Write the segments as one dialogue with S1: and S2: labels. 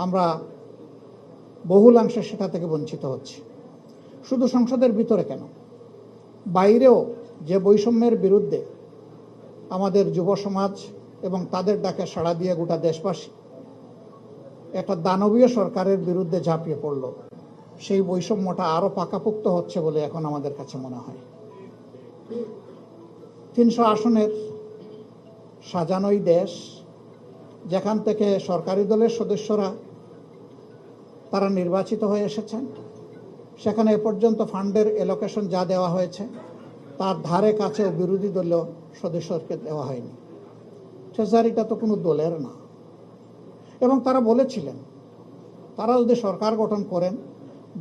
S1: আমরা বহুলাংশে সেটা থেকে বঞ্চিত হচ্ছি। শুধু সংসদের ভিতরে কেন, বাইরেও যে বৈষম্যের বিরুদ্ধে আমাদের যুব সমাজ এবং তাদের ডাকে সাড়া দিয়ে গোটা দেশবাসী একটা দানবীয় সরকারের বিরুদ্ধে ঝাঁপিয়ে পড়ল, সেই বৈষম্যটা আরও পাকাপোক্ত হচ্ছে বলে এখন আমাদের কাছে মনে হয়। 300 আসনের সাজানোই দেশ, যেখান থেকে সরকারি দলের সদস্যরা তারা নির্বাচিত হয়ে এসেছেন, সেখানে এ পর্যন্ত ফান্ডের এলোকেশন যা দেওয়া হয়েছে তার ধারে কাছেও বিরোধী দলীয় সদস্যকে দেওয়া হয়নি। ট্রেজারিটা তো কোনো দলের না। এবং তারা বলেছিলেন তারা যদি সরকার গঠন করেন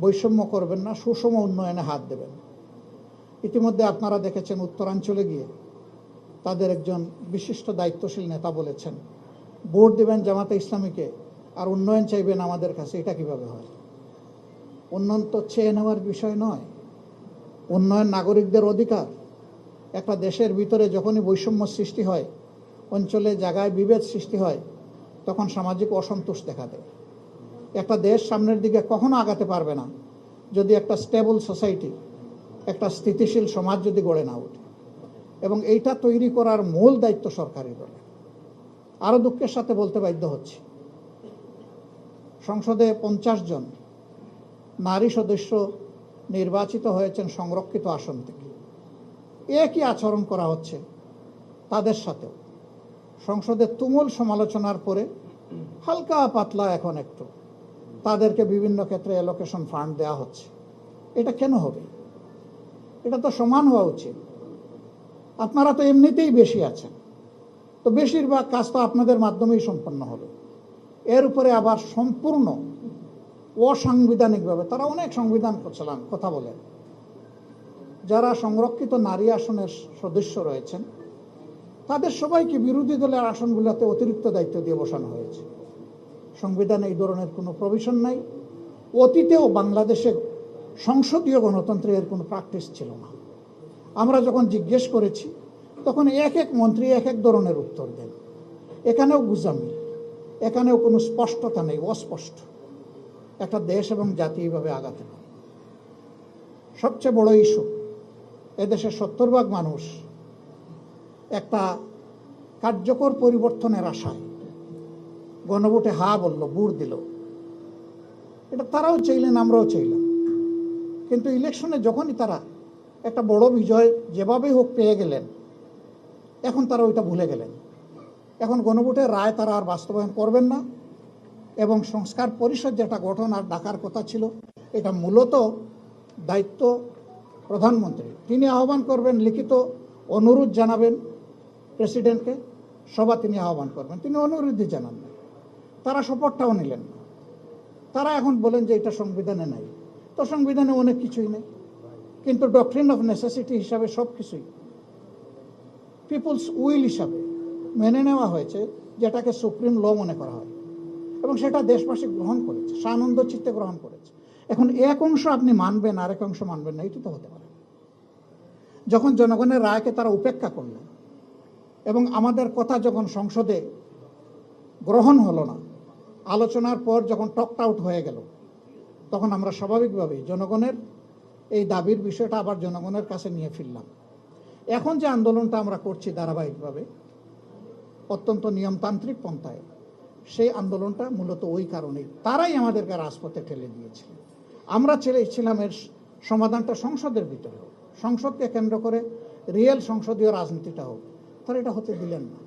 S1: বৈষম্য করবেন না, সুষম উন্নয়নে হাত দেবেন। ইতিমধ্যে আপনারা দেখেছেন উত্তরাঞ্চলে গিয়ে তাদের একজন বিশিষ্ট দায়িত্বশীল নেতা বলেছেন ভোট দেবেন জামাতে ইসলামীকে আর উন্নয়ন চাইবেন আমাদের কাছে। এটা কিভাবে হয়? উন্নয়ন তো চেয়ে নেওয়ার বিষয় নয়, উন্নয়ন নাগরিকদের অধিকার। একটা দেশের ভিতরে যখনই বৈষম্য সৃষ্টি হয়, অঞ্চলে জায়গায় বিভেদ সৃষ্টি হয়, তখন সামাজিক অসন্তোষ দেখা দেয়। একটা দেশ সামনের দিকে কখনো আগাতে পারবে না যদি একটা স্টেবল সোসাইটি, একটা স্থিতিশীল সমাজ যদি গড়ে না ওঠে। এবং এইটা তৈরি করার মূল দায়িত্ব সরকারি দলের। আরও দুঃখের সাথে বলতে বাধ্য হচ্ছি, সংসদে 50 জন নারী সদস্য নির্বাচিত হয়েছেন সংরক্ষিত আসন থেকে। একই আচরণ করা হচ্ছে তাদের সাথেও। সংসদে তুমুল সমালোচনার পরে হালকা পাতলা এখন একটু তাদেরকে বিভিন্ন ক্ষেত্রে অ্যালোকেশন ফান্ড দেওয়া হচ্ছে। এটা কেন হবে? এটা তো সমান হওয়া উচিত। আপনারা তো এমনিতেই বেশি আছেন, তো বেশিরভাগ কাজ তো আপনাদের মাধ্যমেই সম্পন্ন হবে। এর উপরে আবার সম্পূর্ণ অসাংবিধানিকভাবে তারা অনেক সংবিধান কথা বলেন। যারা সংরক্ষিত নারী আসনের সদস্য রয়েছেন তাদের সবাইকে বিরোধী দলের আসনগুলোতে অতিরিক্ত দায়িত্ব দিয়ে বসানো হয়েছে। সংবিধানে এই ধরনের কোনো প্রভিশন নাই। অতীতেও বাংলাদেশে সংসদীয় গণতন্ত্রের কোনো প্র্যাকটিস ছিল না। আমরা যখন জিজ্ঞেস করেছি তখন এক এক মন্ত্রী এক এক ধরনের উত্তর দেন। এখানেও গুজামি, এখানেও কোনো স্পষ্টতা নেই, অস্পষ্ট। একটা দেশ এবং জাতি এইভাবে আগাতে পারে। সবচেয়ে বড় ইস্যু, এদেশের 70% মানুষ একটা কার্যকর পরিবর্তনের আশায় গণভোটে হা বলল, ভোট দিল। এটা তারাও চাইলেন, আমরাও চাইলাম। কিন্তু ইলেকশনে যখনই তারা একটা বড় বিজয় যেভাবেই হোক পেয়ে গেলেন, এখন তারা ওইটা ভুলে গেলেন। এখন গণভোটের রায় তারা আর বাস্তবায়ন করবেন না। এবং সংস্কার পরিষদ যেটা গঠন আর ডাকার কথা ছিল, এটা মূলত দায়িত্ব প্রধানমন্ত্রী। তিনি আহ্বান করবেন, লিখিত অনুরোধ জানাবেন প্রেসিডেন্টকে, সভা তিনি আহ্বান করবেন। তিনি অনুরোধই জানান না, তারা শপথটাও নিলেন না। তারা এখন বলেন যে এটা সংবিধানে নাই। তো সংবিধানে অনেক কিছুই নেই, কিন্তু ডক্ট্রিন অফ নেসেসিটি হিসাবে সব কিছুই পিপলস উইল হিসাবে মেনে নেওয়া হয়েছে, যেটাকে সুপ্রিম ল মনে করা হয়। এবং সেটা দেশবাসী গ্রহণ করেছে, সানন্দ চিত্তে গ্রহণ করেছে। এখন এক অংশ আপনি মানবেন, আরেক অংশ মানবেন না, এটি তো হতে পারে। যখন জনগণের রায়কে তারা উপেক্ষা করলেন এবং আমাদের কথা যখন সংসদে গ্রহণ হলো না, আলোচনার পর যখন টকড আউট হয়ে গেল, তখন আমরা স্বাভাবিকভাবেই জনগণের এই দাবির বিষয়টা আবার জনগণের কাছে নিয়ে ফিরলাম। এখন যে আন্দোলনটা আমরা করছি ধারাবাহিকভাবে অত্যন্ত নিয়মতান্ত্রিক পন্থায়, সেই আন্দোলনটা মূলত ওই কারণেই। তারাই আমাদেরকে রাজপথে ঠেলে দিয়েছিলেন। আমরা চেয়েছিলাম এর সমাধানটা সংসদের ভিতরে হোক, সংসদকে কেন্দ্র করে রিয়েল সংসদীয় রাজনীতিটা হোক। তারা এটা হতে দিলেন না।